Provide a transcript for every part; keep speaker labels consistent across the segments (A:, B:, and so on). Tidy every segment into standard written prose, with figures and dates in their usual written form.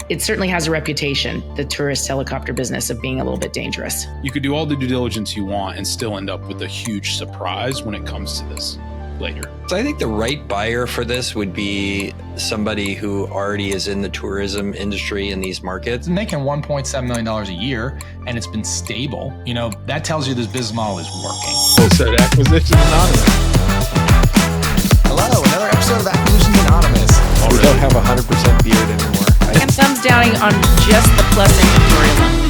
A: it certainly has a reputation, the tourist helicopter business, of being a little bit dangerous.
B: You could do all the due diligence you want and still end up with a huge surprise when it comes to this later.
C: So I think the right buyer for this would be somebody who already is in the tourism industry in these markets.
D: It's making $1.7 million a year, and it's been stable. That tells you this business model is working.
B: Said Acquisition Anonymous.
D: Hello, another episode of Acquisition Anonymous.
E: We don't have 100% beard anymore.
A: And thumbs downing on just the plus inventory alone.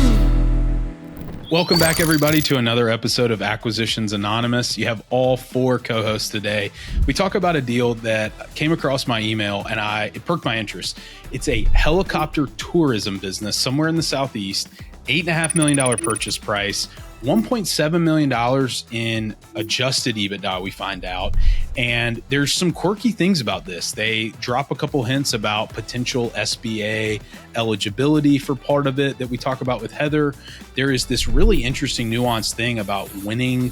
B: Welcome back, everybody, to another episode of Acquisitions Anonymous. You have all four co-hosts today. We talk about a deal that came across my email and it perked my interest. It's a helicopter tourism business somewhere in the Southeast, $8.5 million purchase price, $1.7 million in adjusted EBITDA, we find out. And there's some quirky things about this. They drop a couple hints about potential SBA eligibility for part of it that we talk about with Heather. There is this really interesting nuanced thing about winning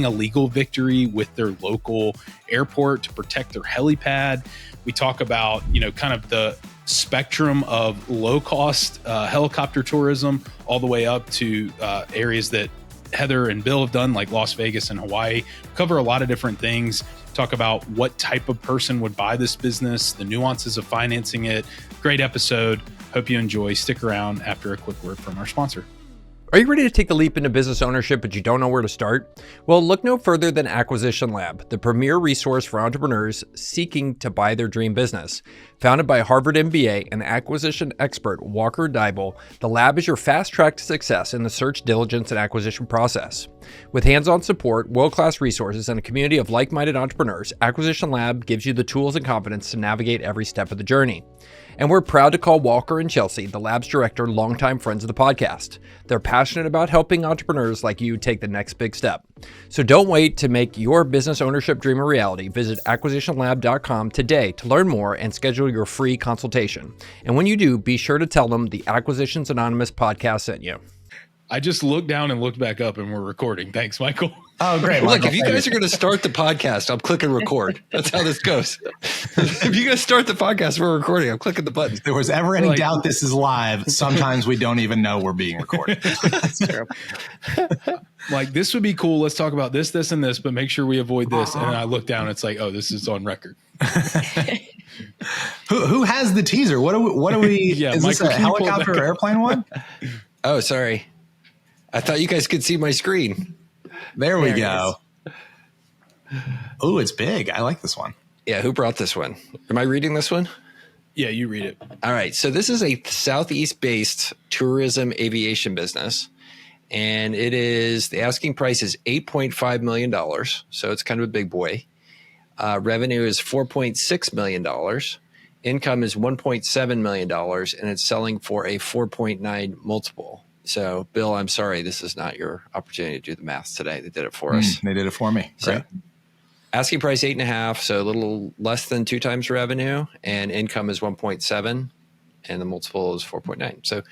B: a legal victory with their local airport to protect their helipad. We talk about, kind of the spectrum of low-cost helicopter tourism all the way up to areas that Heather and Bill have done, like Las Vegas and Hawaii. Cover a lot of different things. Talk about what type of person would buy this business, the nuances of financing it. Great episode. Hope you enjoy. Stick around after a quick word from our sponsor.
E: Are you ready to take the leap into business ownership, but you don't know where to start? Well, look no further than Acquisition Lab, the premier resource for entrepreneurs seeking to buy their dream business. Founded by Harvard MBA and acquisition expert Walker Dybel, the lab is your fast track to success in the search, diligence, and acquisition process. With hands-on support, world-class resources, and a community of like-minded entrepreneurs, Acquisition Lab gives you the tools and confidence to navigate every step of the journey. And we're proud to call Walker and Chelsea, the lab's director, longtime friends of the podcast. They're passionate about helping entrepreneurs like you take the next big step. So don't wait to make your business ownership dream a reality. Visit acquisitionlab.com today to learn more and schedule your free consultation. And when you do, be sure to tell them the Acquisitions Anonymous podcast sent you.
B: I just looked down and looked back up and we're recording. Thanks, Michael.
D: Oh, great.
C: Look, if you guys are going to start the podcast, I'm clicking record. That's how this goes. If you're going to start the podcast, we're recording. I'm clicking the button.
D: If there was ever any doubt this is live, sometimes we don't even know we're being recorded.
A: That's true.
B: Like, this would be cool. Let's talk about this, this, and this, but make sure we avoid this. And then I look down. It's like, oh, this is on record.
D: Who has the teaser? What do we
B: Yeah,
D: is this
B: Michael,
D: a helicopter or airplane one?
C: Oh, sorry. I thought you guys could see my screen.
D: There we go. Oh, it's big. I like this one.
C: Yeah, who brought this one? Am I reading this one?
B: Yeah, you read it.
C: All right. So this is a Southeast-based tourism aviation business. And the asking price is $8.5 million. So it's kind of a big boy. Revenue is $4.6 million. Income is $1.7 million. And it's selling for a 4.9 multiple. So, Bill, I'm sorry, this is not your opportunity to do the math today. They did it for us.
D: They did it for me.
C: So,
D: Great.
C: asking price 8.5, so a little less than 2 times revenue, and income is 1.7, and the multiple is 4.9. So,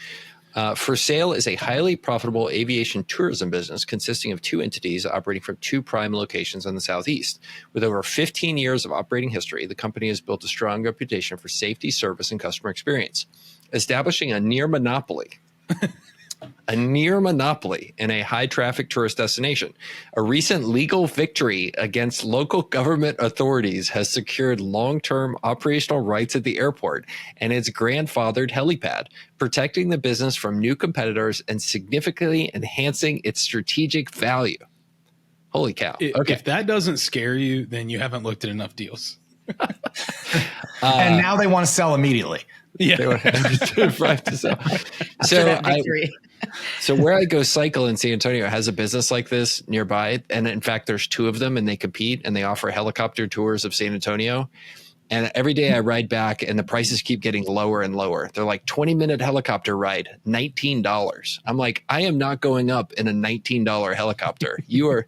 C: for sale is a highly profitable aviation tourism business consisting of 2 entities operating from 2 prime locations in the Southeast. With over 15 years of operating history, the company has built a strong reputation for safety, service, and customer experience, establishing a near monopoly. In a high-traffic tourist destination. A recent legal victory against local government authorities has secured long-term operational rights at the airport and its grandfathered helipad, protecting the business from new competitors and significantly enhancing its strategic value. Holy cow.
B: Okay. If that doesn't scare you, then you haven't looked at enough deals.
D: And now they want to sell immediately.
B: Yeah.
C: They want to sell. So where I go cycle in San Antonio has a business like this nearby. And in fact, there's 2 of them and they compete and they offer helicopter tours of San Antonio. And every day I ride back and the prices keep getting lower and lower. They're like 20-minute helicopter ride, $19. I'm like, I am not going up in a $19 helicopter. You're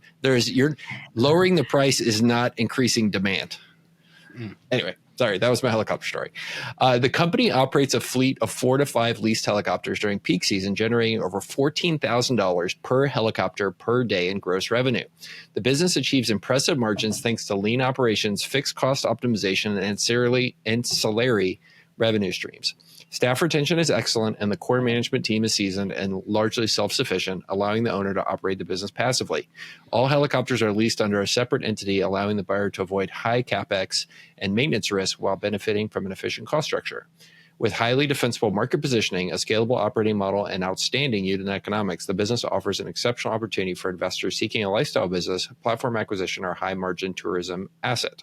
C: lowering the price is not increasing demand. Anyway. Sorry, that was my helicopter story. The company operates a fleet of 4 to 5 leased helicopters during peak season, generating over $14,000 per helicopter per day in gross revenue. The business achieves impressive margins thanks to lean operations, fixed cost optimization, and ancillary revenue streams. Staff retention is excellent, and the core management team is seasoned and largely self-sufficient, allowing the owner to operate the business passively. All helicopters are leased under a separate entity, allowing the buyer to avoid high capex and maintenance risk while benefiting from an efficient cost structure. With highly defensible market positioning, a scalable operating model, and outstanding unit economics, the business offers an exceptional opportunity for investors seeking a lifestyle business, platform acquisition, or high-margin tourism asset.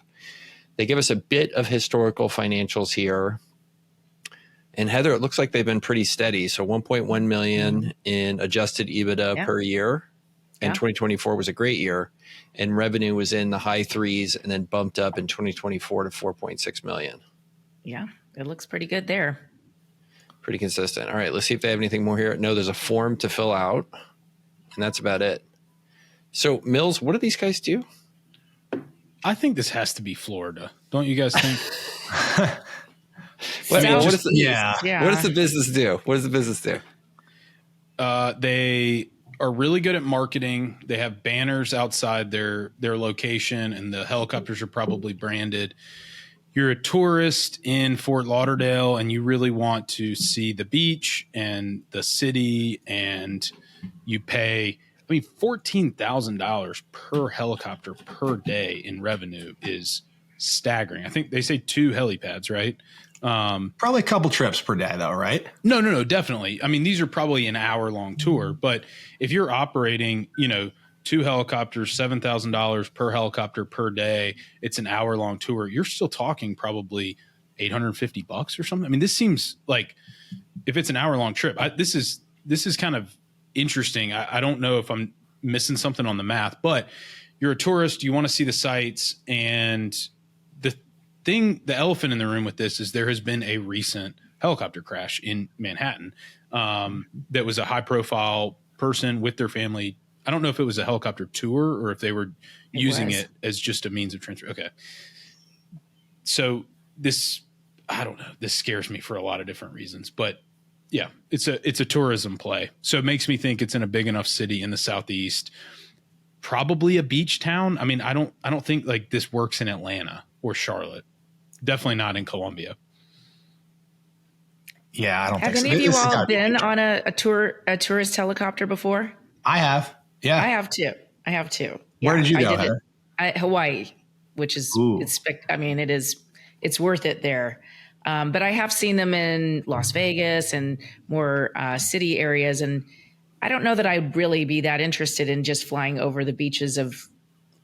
C: They give us a bit of historical financials here. And Heather, it looks like they've been pretty steady. So 1.1 million in adjusted EBITDA per year. And 2024 was a great year. And revenue was in the high threes and then bumped up in 2024 to 4.6 million.
A: Yeah, it looks pretty good there.
C: Pretty consistent. All right, let's see if they have anything more here. No, there's a form to fill out. And that's about it. So Mills, what do these guys do?
B: I think this has to be Florida. Don't you guys think?
C: What does the business do? What does the business do?
B: They are really good at marketing. They have banners outside their location, and the helicopters are probably branded. You're a tourist in Fort Lauderdale, and you really want to see the beach and the city, and you pay, $14,000 per helicopter per day in revenue is staggering. I think they say 2 helipads, right?
D: Probably a couple trips per day though, right?
B: No, definitely. I mean, these are probably an hour-long tour, but if you're operating, 2 helicopters, $7,000 per helicopter per day, it's an hour-long tour. You're still talking probably $850 or something. I mean, this seems like, if it's an hour-long trip, this is kind of interesting. I don't know if I'm missing something on the math, but you're a tourist, you want to see the sights, and the elephant in the room with this is there has been a recent helicopter crash in Manhattan that was a high-profile person with their family. I don't know if it was a helicopter tour or if they were using it as just a means of transfer. Okay. So I don't know. This scares me for a lot of different reasons, but yeah, it's a tourism play. So it makes me think it's in a big enough city in the Southeast, probably a beach town. I mean, I don't think like this works in Atlanta or Charlotte. Definitely not in Columbia.
D: Yeah, I don't think so.
A: Have any of you all been on a tourist helicopter before?
D: I have. Yeah.
A: I have too.
D: Where did you go, Heather?
A: Hawaii, which is, it's worth it there. But I have seen them in Las Vegas and more city areas. And I don't know that I'd really be that interested in just flying over the beaches of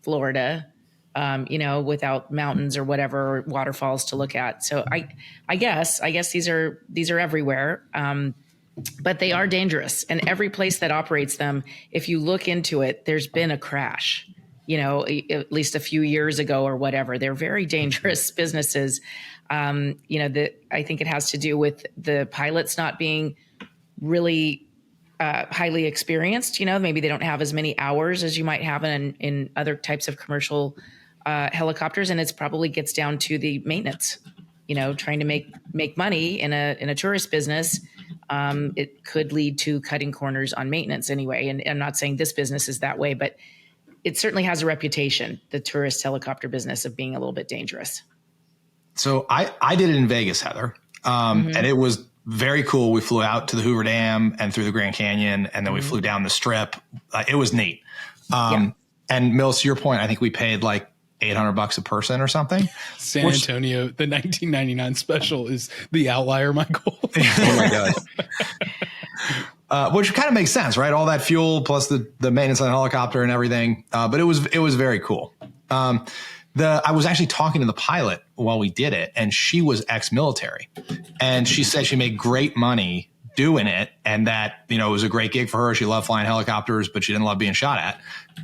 A: Florida, without mountains or whatever, or waterfalls to look at. So I guess these are everywhere. But they are dangerous, and every place that operates them, if you look into it, there's been a crash, at least a few years ago or whatever. They're very dangerous businesses. I think it has to do with the pilots not being really highly experienced. Maybe they don't have as many hours as you might have in other types of commercial helicopters, and it's probably gets down to the maintenance. Trying to make money in a tourist business, it could lead to cutting corners on maintenance anyway. And I'm not saying this business is that way, but it certainly has a reputation, the tourist helicopter business, of being a little bit dangerous.
D: So I did it in Vegas, Heather, and it was very cool. We flew out to the Hoover Dam and through the Grand Canyon, and then we flew down the Strip. It was neat. And Mills, to your point, I think we paid like $800 a person or something.
B: San Antonio, the 1999 special is the outlier, Michael.
C: Oh my God.
D: Which kind of makes sense, right? All that fuel plus the maintenance on the helicopter and everything. But it was very cool. I was actually talking to the pilot while we did it, and she was ex-military, and she said she made great money doing it, and that, it was a great gig for her. She loved flying helicopters, but she didn't love being shot at,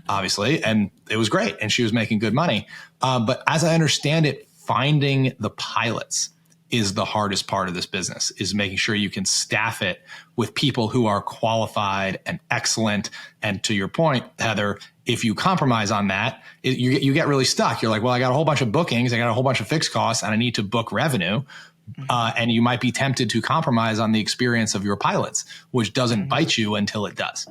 D: obviously. And it was great. And she was making good money. But as I understand it, finding the pilots is the hardest part of this business, is making sure you can staff it with people who are qualified and excellent. And to your point, Heather, if you compromise on that, you get really stuck. You're like, well, I got a whole bunch of bookings, I got a whole bunch of fixed costs, and I need to book revenue. And you might be tempted to compromise on the experience of your pilots, which doesn't bite you until it does.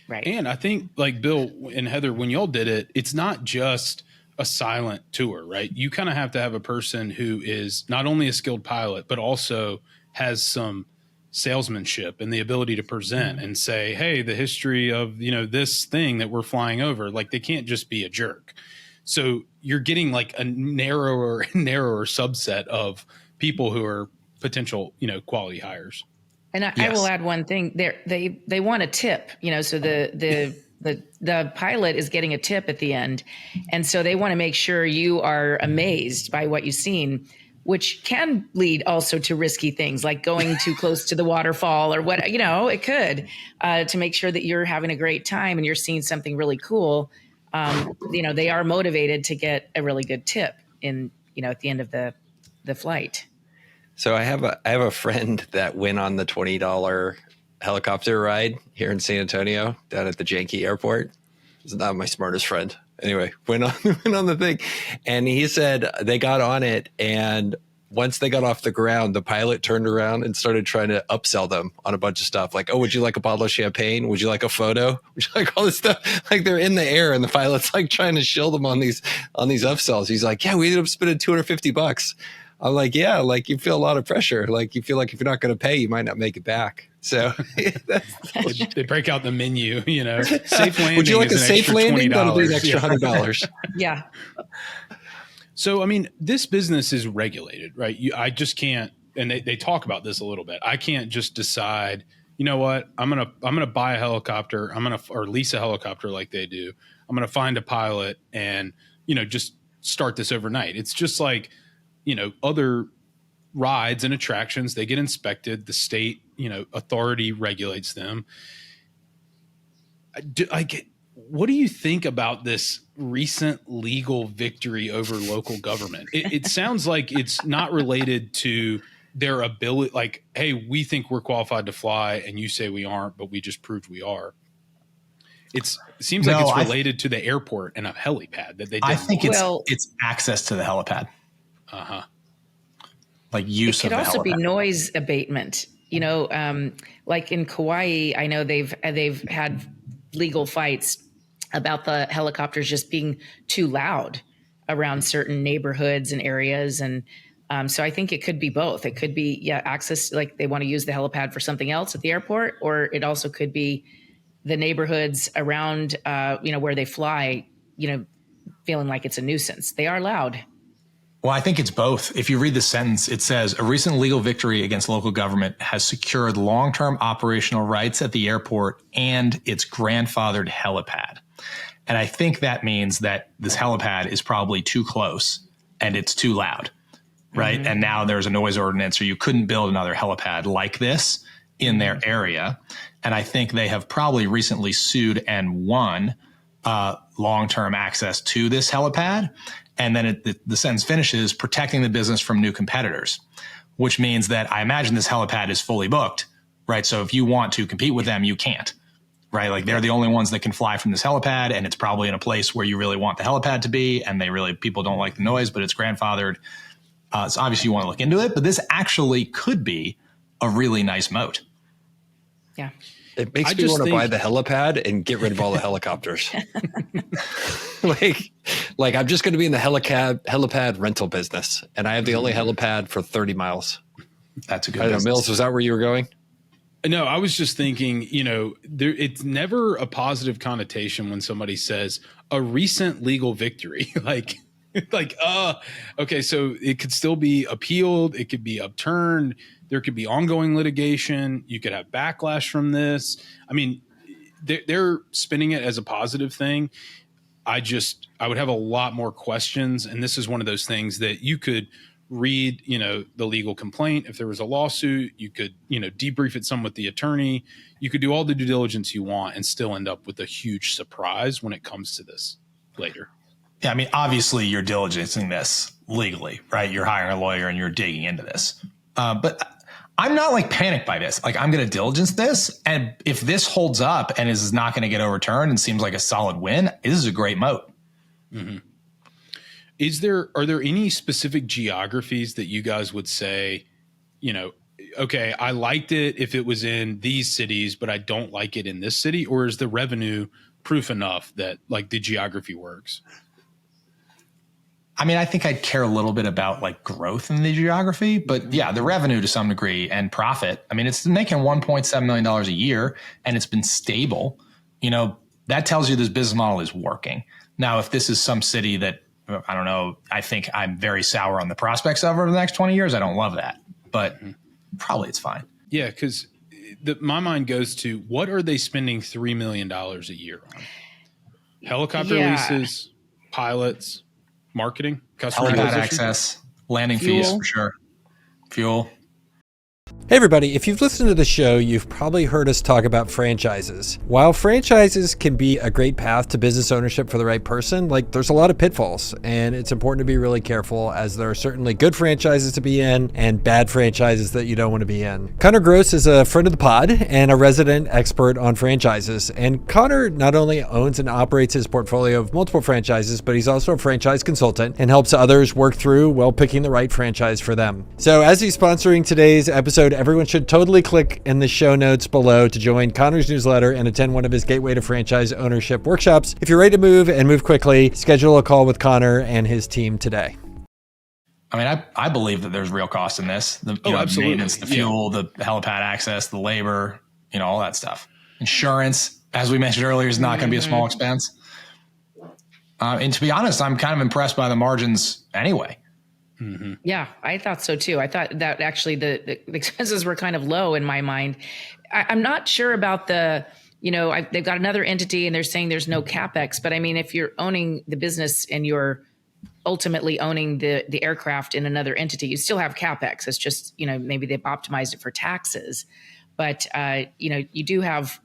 A: Right.
B: And I think, like Bill and Heather, when y'all did it, it's not just a silent tour, right? You kind of have to have a person who is not only a skilled pilot, but also has some salesmanship and the ability to present and say, hey, the history of, this thing that we're flying over, like they can't just be a jerk. So you're getting like a narrower subset of people who are potential, quality hires.
A: And I will add one thing there. They want a tip, so the pilot is getting a tip at the end. And so they want to make sure you are amazed by what you've seen, which can lead also to risky things like going too close to the waterfall or what, it could, to make sure that you're having a great time and you're seeing something really cool. They are motivated to get a really good tip at the end of the flight.
C: So I have a friend that went on the $20 helicopter ride here in San Antonio down at the janky airport. He's not my smartest friend. Anyway, went on the thing, and he said they got on it, and once they got off the ground, the pilot turned around and started trying to upsell them on a bunch of stuff. Like, oh, would you like a bottle of champagne? Would you like a photo? Would you like all this stuff? Like they're in the air, and the pilot's like trying to shill them on these upsells. He's like, yeah, we ended up spending $250. I'm like, yeah, like you feel a lot of pressure. Like you feel like if you're not going to pay, you might not make it back. So
B: they break out the menu, safe landing.
C: Would you like a safe landing? That'll be an extra $100.
A: Yeah.
B: So, I mean, this business is regulated, right? I just can't, and they talk about this a little bit. I can't just decide, you know what, I'm gonna buy a helicopter, or lease a helicopter like they do. I'm gonna find a pilot and just start this overnight. It's just like other rides and attractions. They get inspected. The state authority regulates them. What do you think about this recent legal victory over local government? It sounds like it's not related to their ability. Like, hey, we think we're qualified to fly, and you say we aren't, but we just proved we are. It seems like it's related to the airport and a helipad that they did.
D: I think it's access to the helipad.
B: Uh-huh.
D: Like use of the helipad. It could also
A: be noise abatement. Like in Kauai, I know they've had legal fights about the helicopters just being too loud around certain neighborhoods and areas. And so I think it could be both. It could be, access, like they want to use the helipad for something else at the airport, or it also could be the neighborhoods around, where they fly, feeling like it's a nuisance. They are loud.
D: Well, I think it's both. If you read the sentence, it says a recent legal victory against local government has secured long-term operational rights at the airport and its grandfathered helipad. And I think that means that this helipad is probably too close and it's too loud, right? Mm-hmm. And now there's a noise ordinance, or you couldn't build another helipad like this in their area. And I think they have probably recently sued and won long-term access to this helipad. And then the sentence finishes protecting the business from new competitors, which means that I imagine this helipad is fully booked, right? So if you want to compete with them, you can't, right? Like they're the only ones that can fly from this helipad, and it's probably in a place where you really want the helipad to be, and people don't like the noise, but it's grandfathered. So obviously you want to look into it, but this actually could be a really nice moat.
A: Yeah.
C: It makes me want to buy the helipad and get rid of all the helicopters. like I'm just going to be in the helipad rental business, and I have the only helipad for 30 miles.
D: That's a good.
C: I don't know, Mills, was that where you were going?
B: No, I was just thinking, it's never a positive connotation when somebody says a recent legal victory. Okay, so it could still be appealed. It could be upturned. There could be ongoing litigation. You could have backlash from this. I mean, they're spinning it as a positive thing. I would have a lot more questions. And this is one of those things that you could read, the legal complaint. If there was a lawsuit, you could, debrief it some with the attorney. You could do all the due diligence you want and still end up with a huge surprise when it comes to this later.
D: Yeah, I mean, obviously you're diligencing this legally, right? You're hiring a lawyer and you're digging into this. But I'm not like panicked by this. Like, I'm going to diligence this. And if this holds up and is not going to get overturned and seems like a solid win, this is a great moat.
B: Mm-hmm. Are there any specific geographies that you guys would say, okay, I liked it if it was in these cities, but I don't like it in this city? Or is the revenue proof enough that like the geography works?
D: I mean, I think I'd care a little bit about like growth in the geography, but yeah, the revenue to some degree and profit. I mean, it's making $1.7 million a year and it's been stable. You know, that tells you this business model is working. Now, if this is some city that, I don't know, I think I'm very sour on the prospects of over the next 20 years. I don't love that, but probably it's fine.
B: Yeah, because my mind goes to what are they spending $3 million a year on? Helicopter leases, pilots, marketing, customer
D: Helipad
B: acquisition?
D: access, landing fees for sure. Fuel.
E: Hey everybody, if you've listened to the show, you've probably heard us talk about franchises. While franchises can be a great path to business ownership for the right person, like there's a lot of pitfalls, and it's important to be really careful as there are certainly good franchises to be in and bad franchises that you don't want to be in. Connor Gross is a friend of the pod and a resident expert on franchises. And Connor not only owns and operates his portfolio of multiple franchises, but he's also a franchise consultant and helps others work through, well, picking the right franchise for them. So as he's sponsoring today's episode, everyone should totally click in the show notes below to join Connor's newsletter and attend one of his Gateway to Franchise Ownership workshops. If you're ready to move and move quickly, schedule a call with Connor and his team today.
D: I mean, I believe that there's real cost in this. The
B: absolutely.
D: Maintenance, the fuel, the helipad access, the labor, all that stuff. Insurance, as we mentioned earlier, is not going to be a small expense. And to be honest, I'm kind of impressed by the margins anyway.
A: Mm-hmm. Yeah, I thought so too. I thought that actually the expenses were kind of low in my mind. I'm not sure about they've got another entity and they're saying there's no CapEx, but I mean, if you're owning the business and you're ultimately owning the aircraft in another entity, you still have CapEx. It's just, maybe they've optimized it for taxes, but you do have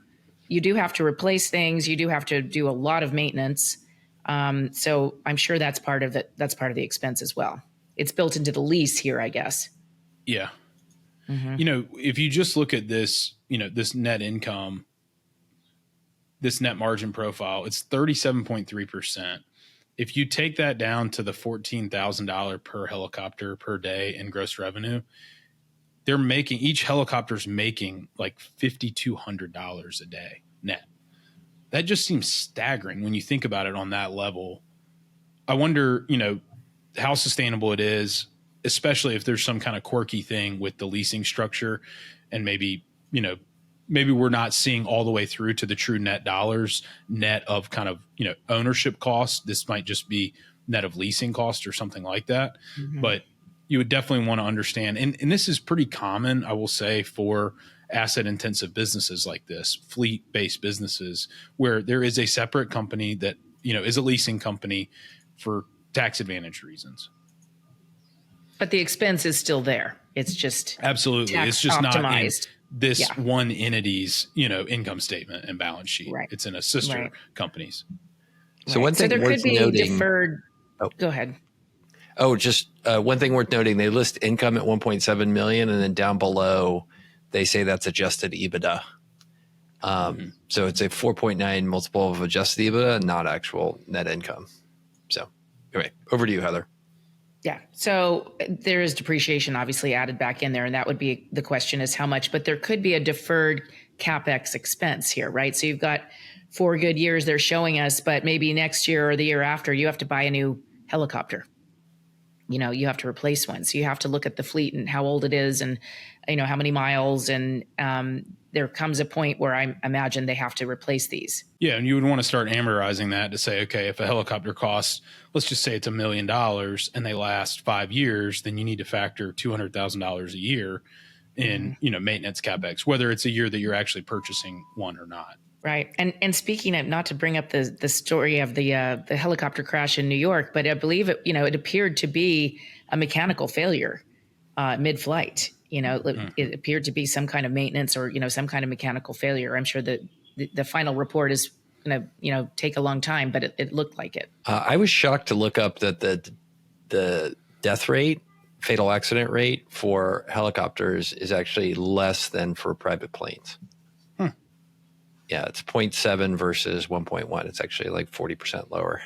A: to replace things. You do have to do a lot of maintenance. So I'm sure that's part of it. That's part of the expense as well. It's built into the lease here, I guess.
B: Yeah. Mm-hmm. If you just look at this, this net income, this net margin profile, it's 37.3%. If you take that down to the $14,000 per helicopter per day in gross revenue, each helicopter's making like $5,200 a day net. That just seems staggering when you think about it on that level. I wonder, how sustainable it is, especially if there's some kind of quirky thing with the leasing structure, and maybe we're not seeing all the way through to the true net dollars, net of kind of, ownership cost. This might just be net of leasing cost or something like that. Mm-hmm. But you would definitely want to understand. And this is pretty common, I will say, for asset intensive businesses like this, fleet based businesses, where there is a separate company that, is a leasing company for tax advantage reasons.
A: But the expense is still there. It's just
B: absolutely. It's just
A: optimized.
B: Not in this one entity's, income statement and balance sheet. Right. It's in a sister companies.
C: So one thing
A: there
C: worth
A: could be
C: noting,
A: deferred. Oh, go ahead.
C: Oh, just one thing worth noting. They list income at 1.7 million, and then down below, they say that's adjusted EBITDA. So it's a 4.9 multiple of adjusted EBITDA, not actual net income. So anyway, over to you, Heather.
A: Yeah. So there is depreciation obviously added back in there. And that would be the question is how much, but there could be a deferred CapEx expense here, right? So you've got 4 good years they're showing us, but maybe next year or the year after you have to buy a new helicopter. You have to replace one. So you have to look at the fleet and how old it is and, how many miles. And there comes a point where I imagine they have to replace these. Yeah.
B: And you would want to start amortizing that to say, okay, if a helicopter costs, let's just say it's $1 million and they last 5 years, then you need to factor $200,000 a year in, maintenance CapEx, whether it's a year that you're actually purchasing one or not.
A: Right. And speaking of, not to bring up the story of the helicopter crash in New York, but I believe it, it appeared to be a mechanical failure mid-flight. It appeared to be some kind of maintenance or, some kind of mechanical failure. I'm sure that the final report is going to, take a long time, but it looked like it.
C: I was shocked to look up that the death rate, fatal accident rate for helicopters is actually less than for private planes. Yeah, it's 0.7 versus 1.1. It's actually like 40% lower.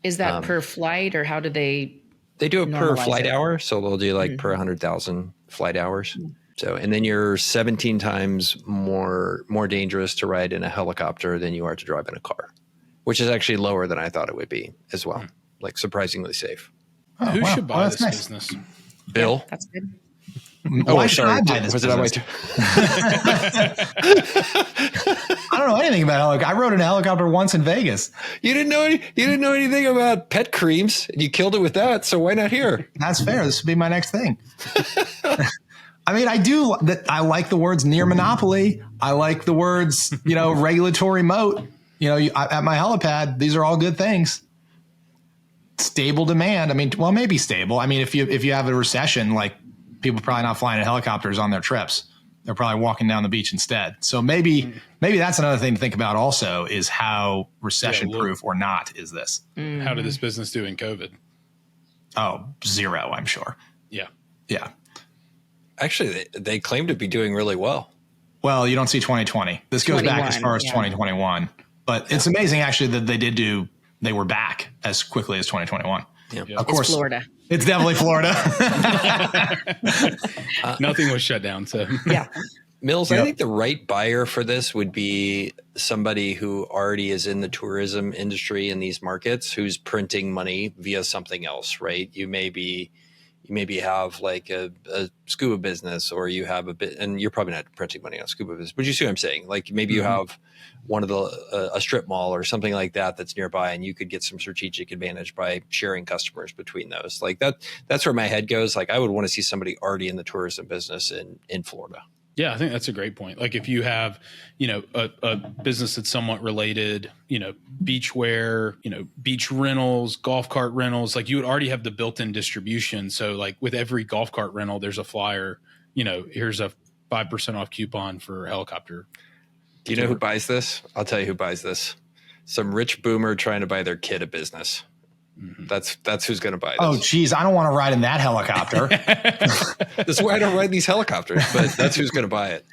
A: Is that per flight or how do they?
C: They do it per flight hour. So they'll do like per 100,000 flight hours. So, and then you're 17 times more dangerous to ride in a helicopter than you are to drive in a car, which is actually lower than I thought it would be as well. like surprisingly safe.
D: Oh,
B: Who should buy
D: that's
B: this
D: nice.
B: business?
C: Bill?
A: That's good.
D: Why should I buy this
C: Was it on my
D: business? I don't know anything about helicopter. I rode in a helicopter once in Vegas.
C: You didn't know anything about pet creams, and you killed it with that. So why not here?
D: That's fair. This would be my next thing. I mean, I like the words near monopoly. I like the words, regulatory moat. At my helipad, these are all good things. Stable demand. I mean, well, maybe stable. I mean, if you have a recession, like people probably not flying in helicopters on their trips. They're probably walking down the beach instead. So maybe that's another thing to think about also is how recession proof or not is this.
B: How did this business do in COVID?
D: Oh, 0, I'm sure.
B: Yeah.
D: Yeah.
C: Actually, they claim to be doing really well.
D: Well, you don't see 2020. This goes back as far as
A: 21,
D: 2021. But it's amazing actually that they were back as quickly as 2021.
C: Yeah.
D: Of course.
A: It's Florida.
D: It's definitely Florida.
B: Nothing was shut down. So
A: Yeah.
C: Mills, I think the right buyer for this would be somebody who already is in the tourism industry in these markets, who's printing money via something else, right? You maybe have like a scuba business, or you have a bit, and you're probably not printing money on scuba business, but you see what I'm saying? Like maybe you have one of a strip mall or something like that that's nearby, and you could get some strategic advantage by sharing customers between those. Like that's where my head goes. Like I would want to see somebody already in the tourism business in Florida.
B: yeah, I think that's a great point. Like if you have, a business that's somewhat related, beachwear, beach rentals, golf cart rentals, like you would already have the built-in distribution. So like with every golf cart rental, there's a flyer, here's a 5% off coupon for a helicopter.
C: Do you know who buys this? I'll tell you who buys this. Some rich boomer trying to buy their kid a business. Mm-hmm. That's who's going to buy this.
D: Oh, geez. I don't want to ride in that helicopter.
C: That's why I don't ride these helicopters, but that's who's going to buy it.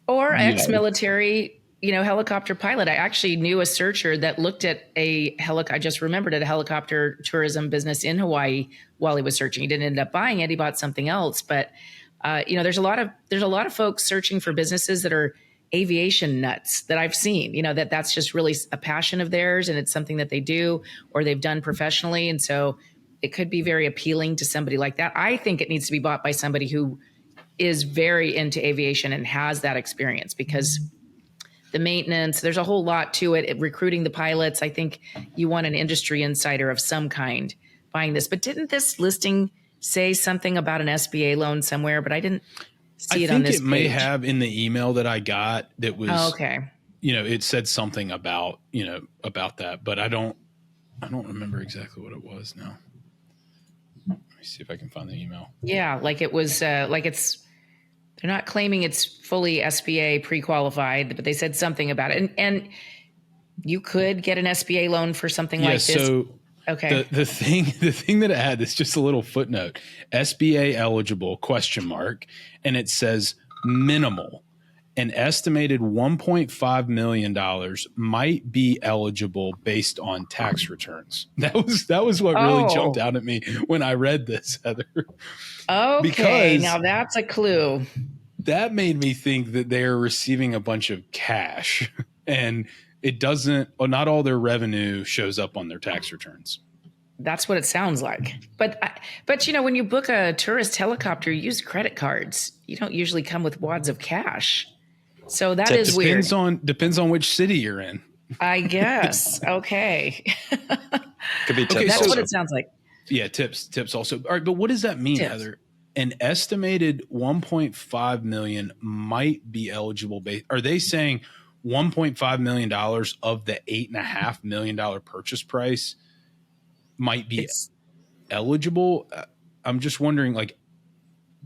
A: Or ex-military, helicopter pilot. I actually knew a searcher that looked at I just remembered at a helicopter tourism business in Hawaii while he was searching. He didn't end up buying it. He bought something else. But, there's a lot of folks searching for businesses that are aviation nuts that I've seen, that's just really a passion of theirs and it's something that they do or they've done professionally. And so it could be very appealing to somebody like that. I think it needs to be bought by somebody who is very into aviation and has that experience, because the maintenance, there's a whole lot to it. Recruiting the pilots, I think you want an industry insider of some kind buying this. But didn't this listing say something about an SBA loan somewhere? But I didn't see it on this page.
B: I think it may have in the email that I got that was,
A: okay.
B: It said something about that, but I don't remember exactly what it was now. Let me see if I can find the email.
A: Yeah. Like it was, they're not claiming it's fully SBA pre-qualified, but they said something about it. And you could get an SBA loan for something like this.
B: So
A: okay.
B: The thing that it had is just a little footnote, SBA eligible ? And it says minimal. An estimated $1.5 million might be eligible based on tax returns. That was what really jumped out at me when I read this, Heather.
A: Okay,
B: because
A: now that's a clue.
B: That made me think that they're receiving a bunch of cash, and it doesn't. Well, not all their revenue shows up on their tax returns.
A: That's what it sounds like. But when you book a tourist helicopter, you use credit cards. You don't usually come with wads of cash. So that is weird.
B: Depends on which city you're in.
A: I guess. Okay.
C: Could be tips.
B: Okay,
A: that's
B: so,
A: what it sounds like.
B: Yeah, tips also. All right, but what does that mean,
A: Tips.
B: Heather? An estimated 1.5 million might be eligible. Are they saying $1.5 million of the $8.5 million purchase price might be eligible? I'm just wondering, like,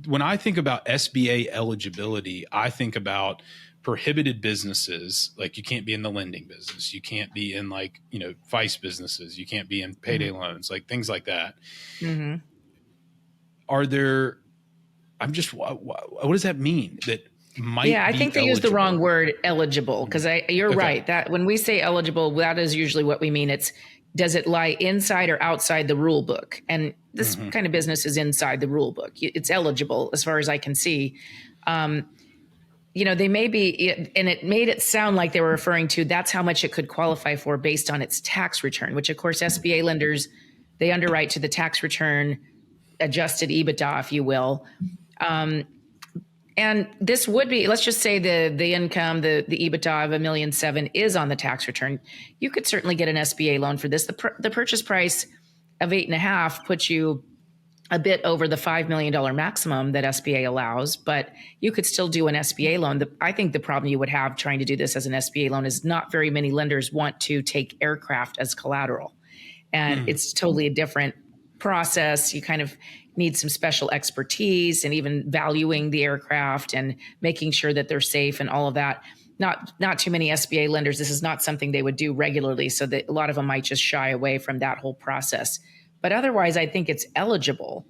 B: when I think about SBA eligibility, I think about prohibited businesses. Like, you can't be in the lending business. You can't be in vice businesses. You can't be in payday loans, like things like that.
A: Mm-hmm.
B: Are there, what does that mean? That might be
A: I think they use the wrong word, eligible, because you're
B: Okay.
A: right. That when we say eligible, that is usually what we mean. Does it lie inside or outside the rule book? And this kind of business is inside the rule book. It's eligible as far as I can see. they may be, and it made it sound like they were referring to that's how much it could qualify for based on its tax return, which of course SBA lenders, they underwrite to the tax return adjusted EBITDA, if you will. And this would be, let's just say the income, the EBITDA of $1.7 million is on the tax return. You could certainly get an SBA loan for this. The purchase price of 8.5 puts you a bit over the $5 million maximum that SBA allows, but you could still do an SBA loan. I think the problem you would have trying to do this as an SBA loan is not very many lenders want to take aircraft as collateral. And it's totally a different process. You kind of need some special expertise and even valuing the aircraft and making sure that they're safe and all of that. Not too many SBA lenders. This is not something they would do regularly. So that a lot of them might just shy away from that whole process. But otherwise, I think it's eligible.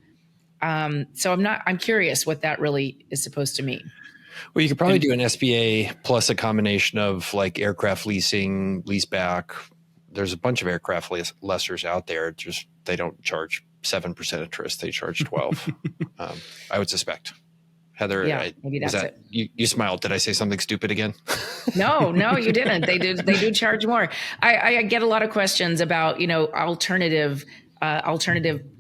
A: So I'm curious what that really is supposed to mean.
C: Well, you could probably do an SBA plus a combination of like aircraft leasing, lease back. There's a bunch of aircraft lessors out there. Just they don't charge 7% interest; they charge 12. I would suspect. Heather,
A: yeah, maybe that's it.
C: You smiled. Did I say something stupid again?
A: No, you didn't. They do charge more. I get a lot of questions about alternative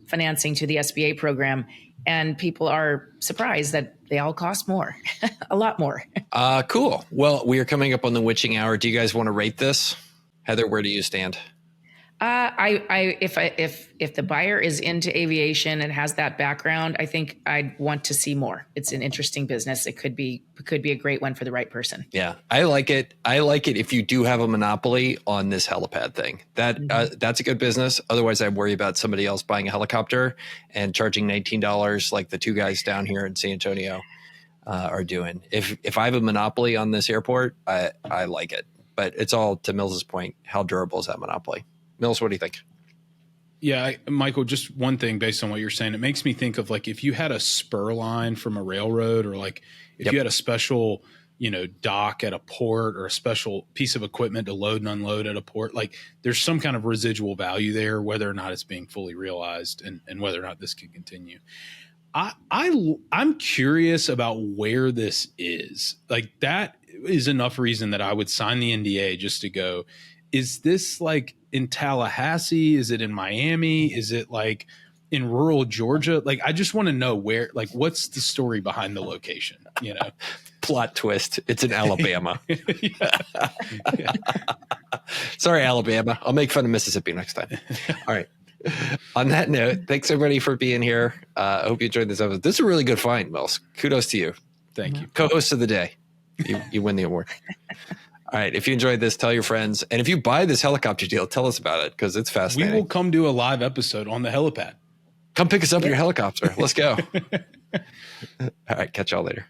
A: financing to the SBA program, and people are surprised that they all cost more, a lot more.
C: Cool. Well, we are coming up on the witching hour. Do you guys want to rate this? Heather, where do you stand? If the buyer is into aviation and has that background, I think I'd want to see more. It's an interesting business. It could be a great one for the right person. Yeah, I like it. I like it if you do have a monopoly on this helipad thing. That's a good business. Otherwise, I worry about somebody else buying a helicopter and charging $19 like the two guys down here in San Antonio are doing. If I have a monopoly on this airport, I like it. But it's all to Mills's point. How durable is that monopoly? Mills, what do you think?
B: Yeah, Michael, just one thing based on what you're saying. It makes me think of like if you had a spur line from a railroad, or like if you had a special, dock at a port, or a special piece of equipment to load and unload at a port, like there's some kind of residual value there, whether or not it's being fully realized and whether or not this can continue. I'm curious about where this is. Like that is enough reason that I would sign the NDA just to go, is this like in Tallahassee? Is it in Miami? Is it like in rural Georgia? Like, I just want to know where, like, what's the story behind the location,
C: Plot twist. It's in Alabama. Sorry, Alabama. I'll make fun of Mississippi next time. All right. On that note, thanks everybody for being here. I hope you enjoyed this episode. This is a really good find, Mills. Kudos to you.
B: Thank you.
C: Co-host of the day. You win the award. All right. If you enjoyed this, tell your friends. And if you buy this helicopter deal, tell us about it because it's fascinating.
B: We will come do a live episode on the helipad.
C: Come pick us up in your helicopter. Let's go. All right. Catch y'all later.